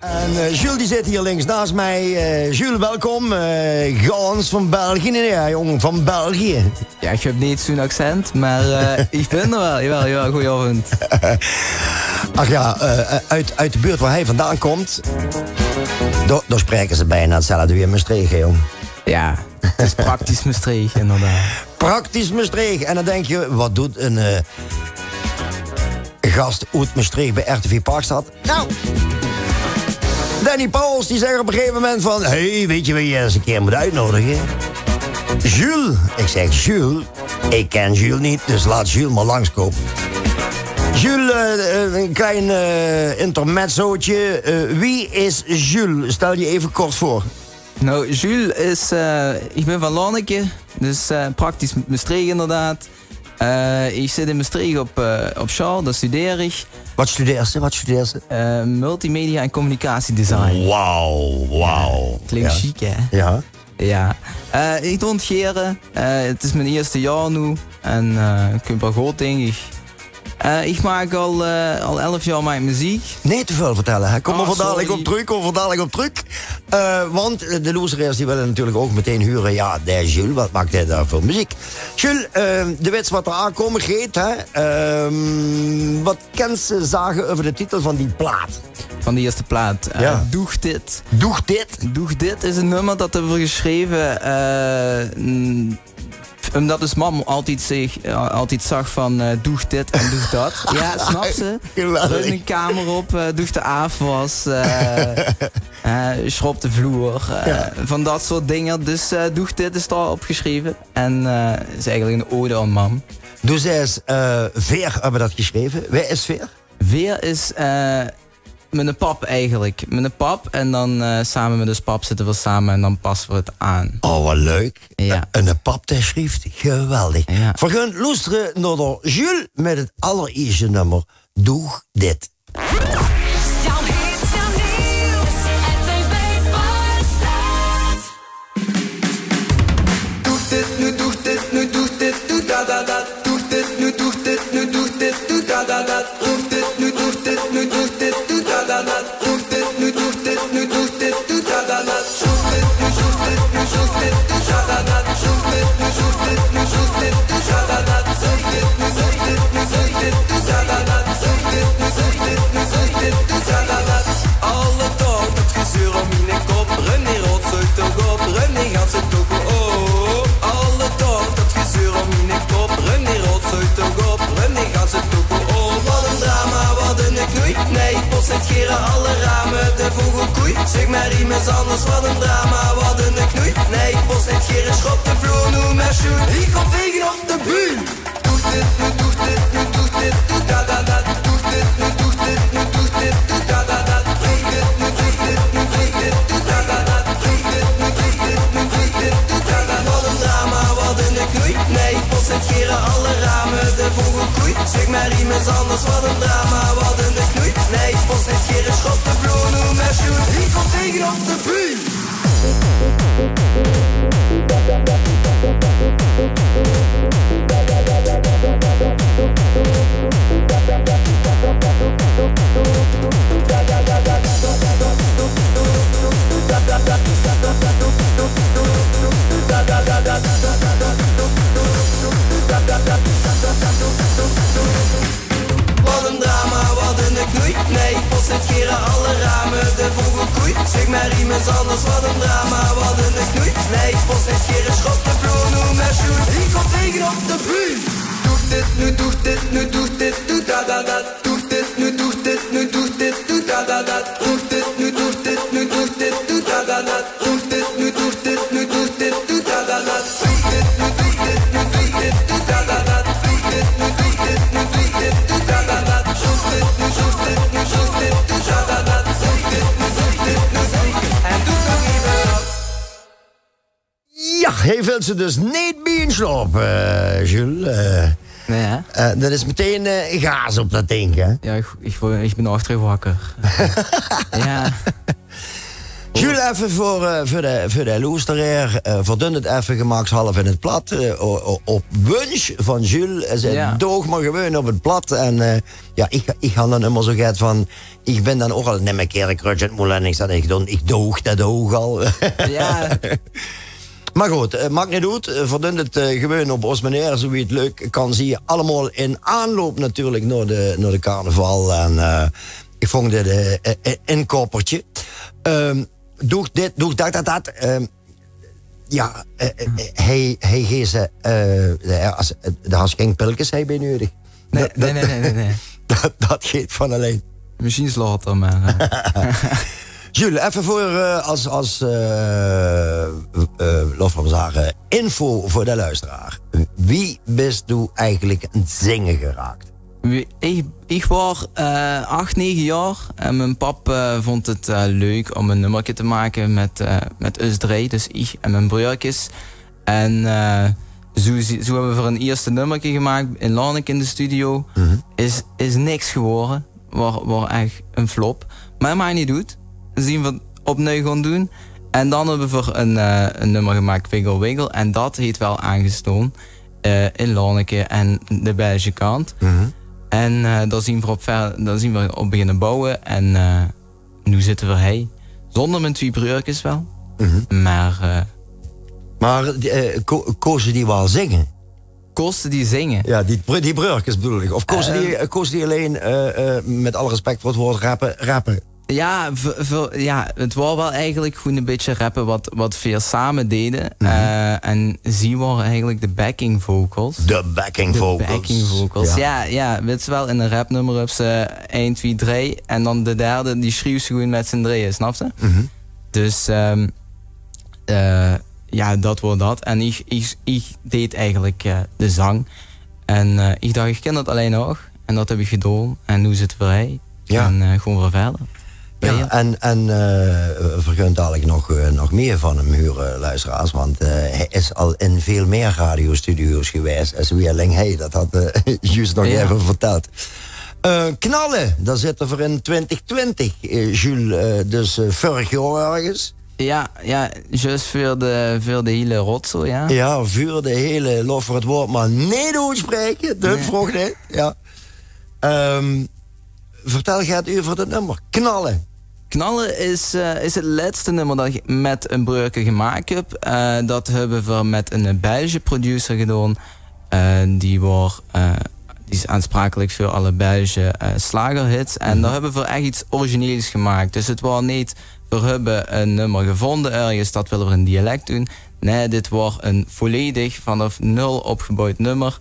En Jules die zit hier links naast mij. Jules, welkom. Gans van België. Nee, ja, jongen, van België. Ja, ik heb niet zo'n accent, maar ik ben er wel. Jawel, goedenavond. Ach ja, uit de buurt waar hij vandaan komt, daar spreken ze bijna hetzelfde weer Maastricht, jong. Ja, het is praktisch Maastricht, inderdaad. Praktisch Maastricht. En dan denk je, wat doet een gast uit Maastricht bij RTV Parkstad? Nou, Danny Pauwels die zegt op een gegeven moment van, hey, weet je wie je eens een keer moet uitnodigen? Jules. Ik zeg, Jules? Ik ken Jules niet, dus laat Jules maar langskomen. Jules, een klein intermezzootje. Wie is Jules? Stel je even kort voor. Nou, Jules is... ik ben van Lonneke, dus praktisch Maastricht inderdaad. Ik zit in Maastricht op School, daar studeer ik. Wat studeer ze? Multimedia en communicatiedesign. Wauw. Klinkt chic, hè? Ja. Ja. Ik doe het geren. Het is mijn eerste jaar nu. En ik heb wel goed, denk ik. Ik maak al 11 jaar muziek. Nee, te veel vertellen. Hè? Kom er dadelijk op terug. Want de loserers die willen natuurlijk ook meteen huren. Ja, de Jules, wat maakt hij daar voor muziek? Jules, de wets wat er aankomen geeft. Hè? Wat kan ze zeggen over de titel van die plaat? Van die eerste plaat. Ja. Doeg dit. Doeg dit? Doeg dit is een nummer dat hebben we geschreven... omdat dus mam altijd zag van doeg dit en doeg dat. Ja, snap ze? Ruim een kamer op, doeg de afwas, schrop de vloer. Van dat soort dingen. Dus doeg dit is daar opgeschreven. En is eigenlijk een ode aan mam. Dus Veer hebben dat geschreven. Wie is Veer? Veer is... mijn pap eigenlijk. Mijn pap en dan samen met de pap zitten we samen en dan passen we het aan. Oh, wat leuk. Ja. En de pap die schrijft. Geweldig. Ja. We gaan luisteren naar de Jules met het allereerste nummer. Doeg dit. Jouw hits, jouw nieuws, RTV Parkstad. Doeg dit, nu doeg dit, nu doeg dit, doe da da da. Doeg dit, nu doeg dit, nu doeg dit, doe da da da. Doeg dit, nu doeg dit, nu doeg dit, doe da da da. Doeg dit, nu doeg dit, nu doeg dit, doe da da da. Zoek dit, nu zoek dit, nu zoek dit, doe da da da. Zoek dit, nu zoek dit, nu zoek dit, doe da da da. Zoek dit, nu zoek dit, nu zoek dit, doe da da da. Zoek dit, nu zoek dit, nu zoek dit, doe da da da. Alle dag dat gezeur om in een kop, René rotzooi toch op, René gaat ze toch oh. Alle dag dat gezeur om in een kop, René rotzooi toch op, René gaat ze toch oh. Wat een drama, wat een knoei, nee, post het scheren alle ramen, de vogelkoei. Zeg maar iemand anders, wat een drama, wat een knoei, nee, post het scheren, schop de vloer, noem maar shoot. Ik kom vegen op de buur. Doeg dit, nu doeg dit, nu doeg dit, doe da da da. Doeg dit, nu doeg dit, nu doeg dit, doe da da da. Vlieg dit, nu vlieg dit, nu vlieg dit, doe da da da. Vlieg dit, nu vlieg dit, nu vlieg dit, doe da da. Wat een drama, wat een knoei, nee, post het scheren alle ramen, de vogelkoei. Zeg maar iemand anders, wat een drama, wat een knoei, nee, post het scheren, schop de vloer, noem maar shoot. Ik kom tegen op de buur. Wat een drama, wat een knoei, nee, post het scheren alle ramen, de vogelkoei. Zeg maar iemand anders, wat een drama, wat een knoei, nee, post het scheren, schop de vloer, noem maar shoot. Ik kom tegen op de buur. Doeg dit, nu doeg dit, nu doeg dit, doe da da da. Doeg dit, nu doeg dit, nu doeg dit, doe da da da. Doeg dit, nu doeg dit, nu doeg dit, doe da da da. Doeg dit, nu doeg dit, nu doeg dit, doe da da da. Vlieg dit, nu vlieg dit, nu vlieg dit, doe da da da. Vlieg dit, nu vlieg dit, nu vlieg dit, doe da da da. Zoek dit, nu zoek dit, nu zoek dit, doe da da da. Zoek dit, nu zoek dit, nu zoek dit, en doe nog even op. Ja, hij vindt ze dus niet bij een sloop, Jules. Ja. Dat is meteen gaas op dat ding, hè? Ja, ik ben achterin wakker. Ja. Jules, even voor de luisteraar. Verdun het even gemakshalf in het plat. Op wunsch van Jules. Ze doog maar gewoon op het plat. En ik ga dan immer zo gaat van... Ik ben dan ook al niet meer keer krutje moelen. Ik doog dat ook al. Ja. Maar goed, maakt niet uit. Verdun het gewoon op ons meneer, zo wie het leuk kan zien. Allemaal in aanloop natuurlijk naar de carnaval. En ik vond dit een koppertje. Doe dit, doe dat. Hij geeft ze... Daar has geen pilletjes bij nodig. Nee. Dat gaat van alleen. Misschien slaat er maar. Jules, even voor laat maar zeggen, info voor de luisteraar. Wie bist u eigenlijk aan het zingen geraakt? Ik was 8, 9 jaar en mijn pap vond het leuk om een nummertje te maken met us drie, dus ik en mijn broertjes. En zo hebben we voor een eerste nummertje gemaakt in Lanneke in de studio. Is niks geworden, was echt een flop. Maar mij niet doet, zien we het opnieuw gaan doen. En dan hebben we voor een nummer gemaakt, Wiggle Wiggle, en dat heeft wel aangestoon in Lanneke en de Belgische kant. En daar zien we op beginnen bouwen. En nu zitten we hij. Zonder mijn 2 broertjes wel. Maar kozen die wel zingen? Kosten die zingen? Ja, die broertjes bedoel ik. Of kozen die alleen, met alle respect voor het woord rappen? Ja, het was wel eigenlijk gewoon een beetje rappen wat veel samen deden. En ze waren eigenlijk de backing vocals. De backing vocals. Ja, weet je wel, in een rapnummer hebben ze 1, 2, 3. En dan de derde, die schreeuwt ze gewoon met z'n drieën, snap je? Dus dat was dat. En ik deed eigenlijk de zang. En ik dacht, ik ken dat alleen nog. En dat heb ik gedaan. En nu zitten we hij. Ja. En gewoon weer verder. Ja, en vergunt eigenlijk nog meer van hem huren, luisteraars. Want hij is al in veel meer radiostudio's geweest. En wie alleen hij, dat had juist nog even verteld. Knallen, daar zitten we in 2020, Jules. Dus vorig jaar ergens. Ja, juist voor de hele rotzooi, ja. Ja, voor de hele, lof voor het woord, maar niet uitspreken. Dat vroeg niet, ja. Vertel, gaat u over het nummer. Knallen. Knallen is het laatste nummer dat ik met een broertje gemaakt heb. Dat hebben we met een Belgische producer gedaan. Die is aansprakelijk voor alle Belgische slagerhits. En daar hebben we echt iets origineels gemaakt. Dus het was niet, we hebben een nummer gevonden ergens, dat willen we in dialect doen. Nee, dit was een volledig vanaf 0 opgebouwd nummer.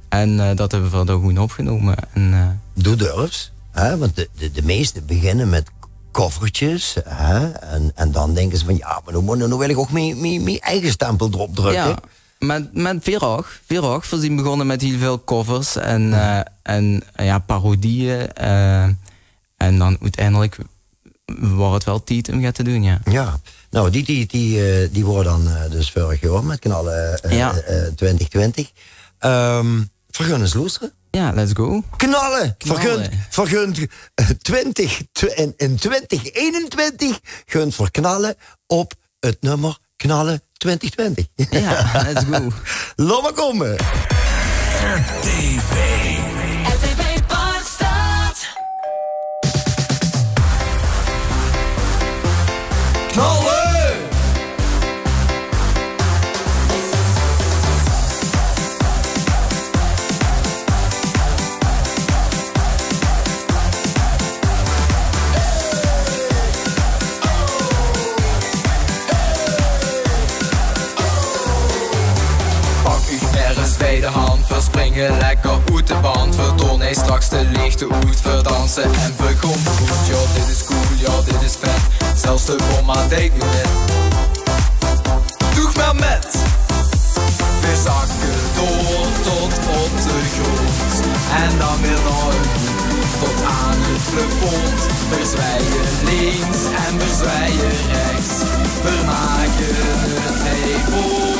En dat hebben we er gewoon opgenomen. Doe durfs. Want de meesten beginnen met koffertjes. En dan denken ze van, ja, maar nu wil ik ook mijn eigen stempel erop drukken. Ja, met Virag. We zijn begonnen met heel veel covers en parodieën. En dan uiteindelijk was het wel tijd om te doen, ja. Ja, nou, die worden dan dus vorig jaar met Knallen 2020. Vergun eens luisteren. Ja, let's go. Knallen. Vergunt in 2021 gunt voor Knallen op het nummer Knallen 2020. Ja, let's go. Laat maar komen. RTV Badstad. Knallen! Bij de hand, verspringen lekker uit de band. Vertoon hij straks de leegte uit, verdansen en verkomt goed. Ja, dit is cool, ja, dit is vet. Zelfs de bomma deed nu net. Doe maar met. We zakken door tot op de grond. En dan weer naar het tot aan het plafond. We zwijgen links en we zwijgen rechts. We maken het hevig.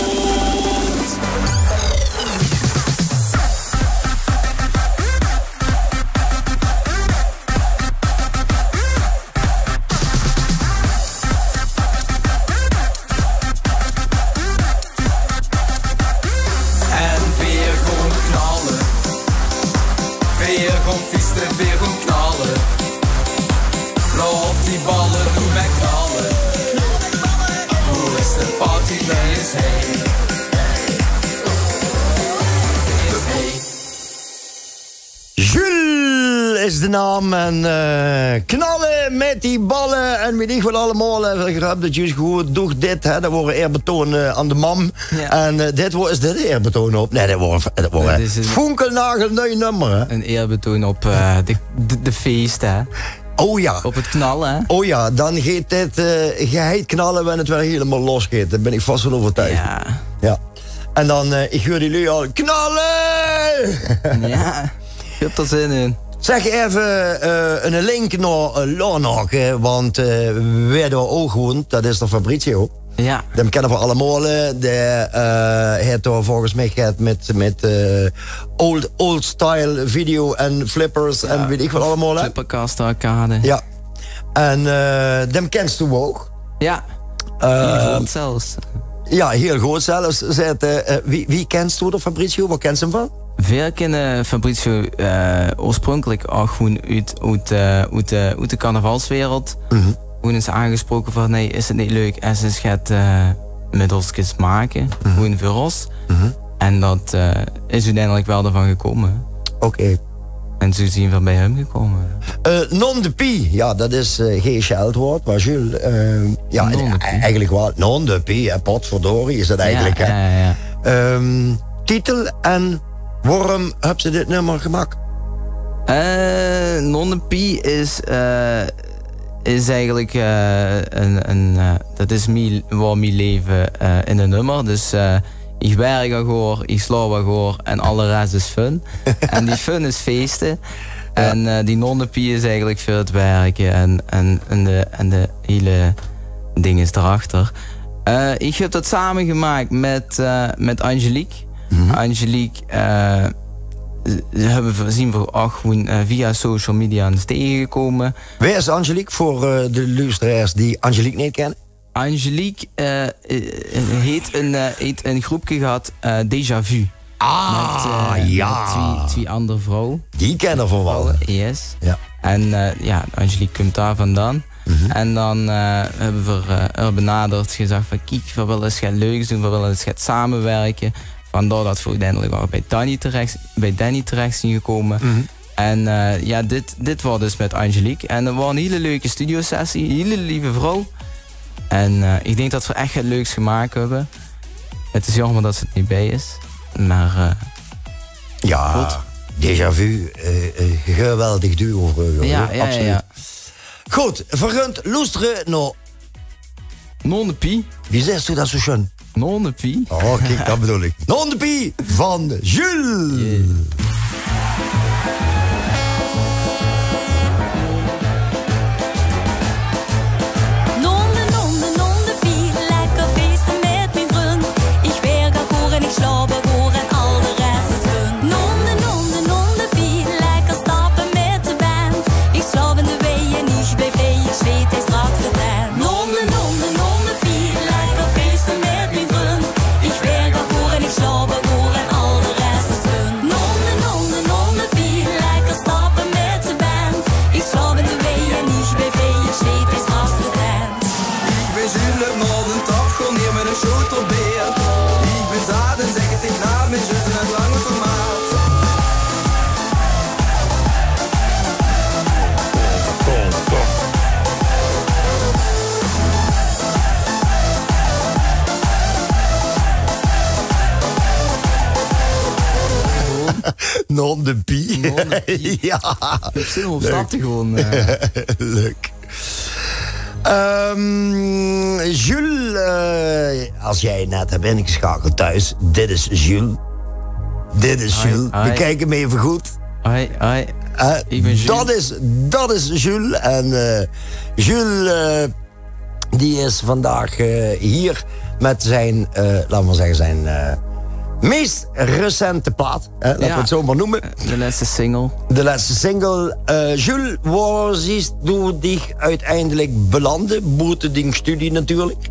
is de naam. En knallen met die ballen en weet ik wat allemaal. Ik heb dat juist gehoord, doe dit. Hè, dat wordt eerbetoon aan de mam. Ja. En is dit eerbetoon op? Nee, dat wordt fonkelnagelneu nummer. Hè. Een eerbetoon op de feest, hè. Oh ja. Op het knallen, hè. Oh ja, dan gaat dit geheid knallen wanneer het weer helemaal losgaat. Daar ben ik vast van overtuigd. Ja. Ja. En dan, ik hoor die lui al, knallen! Ja, je hebt er zin in. Zeg even een link naar Larnaken, want wij daar ook gewoon, dat is de Fabrizio. Ja. Dat kennen we allemaal. Hij heeft daar volgens mij gehad met old style video en flippers en weet ik wat allemaal. Hè? Flipperkast arcade. Ja. En dem kennst u ook. Ja. Heel goed zelfs. Ja, heel goed zelfs. Wie kent u de Fabrizio? Waar kent ze hem van? Veel kennen Fabrizio oorspronkelijk ook gewoon uit de carnavalswereld. Mhm. Gewoon is aangesproken van, nee, is het niet leuk als ze gaat met ons maken, gewoon voor ons. En dat is uiteindelijk wel ervan gekomen. Oké. En zo zien we bij hem gekomen. Non de Pie, ja, dat is geen scheldwoord, maar Jules, ja, Non de Pie. eigenlijk wel, non de Pie, potverdorie is dat eigenlijk. Ja. Titel en waarom heb ze dit nummer gemaakt? Non de Pie is eigenlijk dat is waar mijn leven in een nummer. Dus ik werk al gewoon, ik slaap al gewoon en alle rest is fun. En die fun is feesten. Ja. En die non de Pie is eigenlijk voor het werken en de hele ding is erachter. Ik heb dat samen gemaakt met Angelique. Angelique hebben we ook gewoon via social media aan tegengekomen. Wie is Angelique voor de luisteraars die Angelique niet kennen? Angelique heeft een groepje gehad, Déjà Vu. Met twee andere vrouwen. Die kennen van wel. Yes. Ja. En Angelique komt daar vandaan. En dan hebben we er benaderd, gezegd van kijk, we willen eens gaan leuks doen, we willen eens gaan samenwerken. Vandaar dat we uiteindelijk ook bij Danny terecht zijn gekomen. En dit was dus met Angelique. En dat was een hele leuke studiosessie, een hele lieve vrouw. En ik denk dat we echt het leuks gemaakt hebben. Het is jammer dat ze het niet bij is. Maar ja, goed. Déjà Vu, geweldig duo. Ja, absoluut. Ja. Goed, vergunt luisteren naar... Non de Pie. Wie zegt u dat zo schön? Non de Pie. Oh, kijk, dat bedoel ik. Non de Pie van Jules. Yeah. Non de Pie. Non de Pie. Ja. Ik heb zin om op stap te gaan. Leuk. Jules, als jij net hebt ingeschakeld thuis, dit is Jules. Dit is Jules. Bekijk hem even goed. Hoi. Ik ben Jules. Dat is Jules. En Jules, die is vandaag hier met zijn, laten we zeggen, zijn meest recente plaat. Laten we het zo maar noemen. De laatste single. De laatste single. Jules, waar ziet u dich uiteindelijk belanden? Buiten die studie natuurlijk.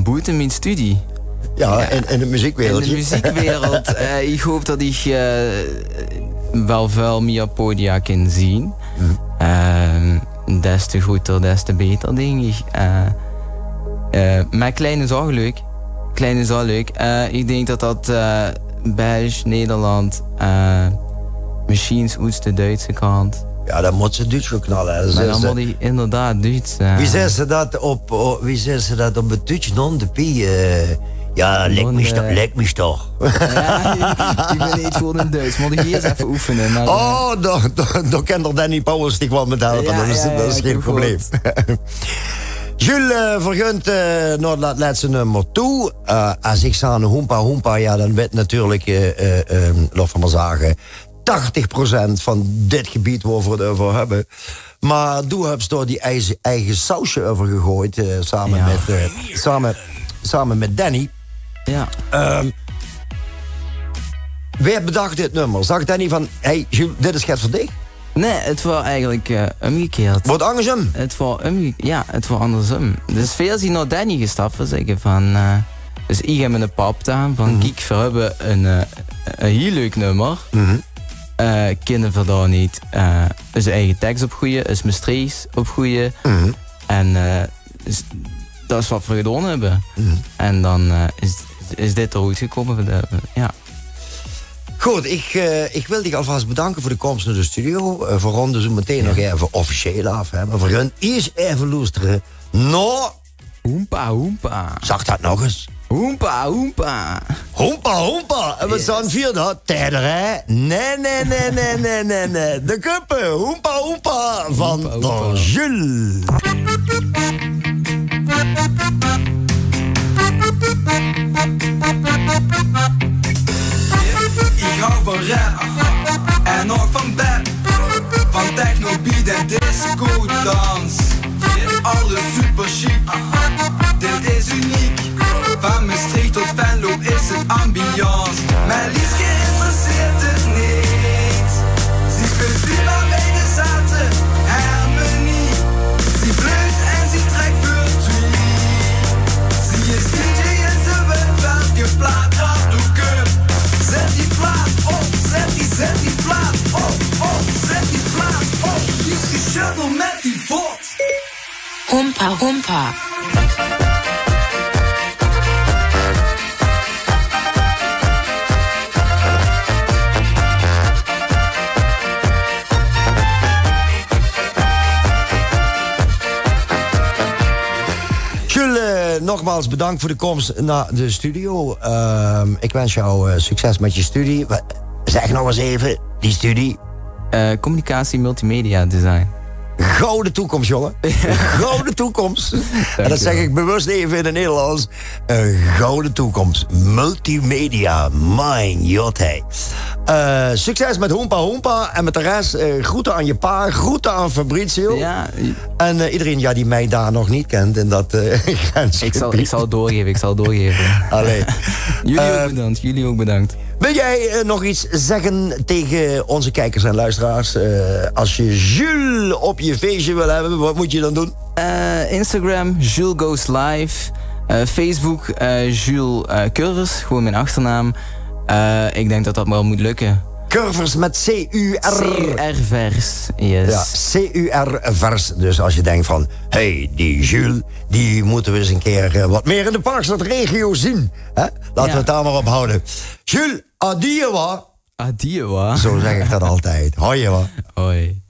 Buiten mijn studie. Ja, in het muziekwereldje. In de muziekwereld. Ik hoop dat ik wel veel meer podia kan zien. Des te groter, des te beter, denk ik. Maar klein is ook leuk. Klein is al leuk. Ik denk dat België, Nederland, machines uit de Duitse kant. Ja, dan moet ze Duits gaan knallen. Hè. Maar dan moet hij inderdaad Duits. Wie zei ze dat op het Duits non de pie? Ja, lek me toch. Ja, ik ben niet voor in Duits. Moet ik hier eens even oefenen. Maar, dan kan er Danny Powers zich wel met helpen. Ja, dat is geen probleem. Jules vergunt naar dat laatste nummer toe. Als ik zei hoempa, ja, dan weet natuurlijk, laat maar zeggen, 80% van dit gebied waar we het over hebben. Maar toen heb je door die eigen sausje over gegooid, samen met Danny. Ja. Wie bedacht dit nummer? Zag Danny van, hey Jules, dit is voor dich? Nee, het was eigenlijk omgekeerd. Wat andersom? Het was andersom. Dus veel zijn naar Danny gestapt en zeggen van... dus ik heb een pap gedaan van... Kijk, we hebben een heel leuk nummer. Kunnen we daar niet zijn eigen tekst op gooien, is mijn stress op gooien. En dus, dat is wat we gedaan hebben. En dan is dit eruit gekomen. Ja. Goed, ik wil dich alvast bedanken voor de komst naar de studio. We ronden zo meteen nog even officieel af. Hè. Maar we gaan eerst even luisteren. Hoempa. Zag dat nog eens? Hoempa. Hoempa. En we staan vierde. Tijder, hè? Nee. De kuppen. Hoempa van Jules. Ik hou van rap en ook van bap, van techno, beat en disco dans. Alles super chic, dit is uniek. Van Maastricht tot Venlo is het ambiance. Mijn liefst geïnteresseerd het niet. Ze speelt viola bij de zaten, harmonie. Ze blues en ze trekt virtueel. Ze is DJ en ze weet welke plaat gaat doeken. Zet die plaat op, zet die plaat op, zet die plaat op. Is die shuttle met die vod. Hoempa. Nogmaals bedankt voor de komst naar de studio. Ik wens jou succes met je studie. Zeg nog eens even, die studie. Communicatie, multimedia, design. Gouden toekomst, jongen. Gouden toekomst. En dat zeg ik bewust even in het Nederlands. Een gouden toekomst. Multimedia. Mijn jotte. Succes met Hoempa. En met de rest, groeten aan je pa. Groeten aan Fabrizio. Ja. En iedereen die mij daar nog niet kent in dat grensgebied. Ik zal het doorgeven. Allee. Jullie ook bedankt. Wil jij nog iets zeggen tegen onze kijkers en luisteraars? Als je Jules op je feestje wil hebben, wat moet je dan doen? Instagram, Jules Goes Live. Facebook, Jules Curvers, gewoon mijn achternaam. Ik denk dat wel moet lukken. Curvers met C-U-R vers, yes. Ja, C-U-R vers. Dus als je denkt van, hey, die Jules, die moeten we eens een keer wat meer in de Parkstad-regio zien. Hè? Laten we het daar maar op houden. Jules, adieu wa. Adieu wa. Zo zeg ik dat altijd. Hoi wa. Hoi.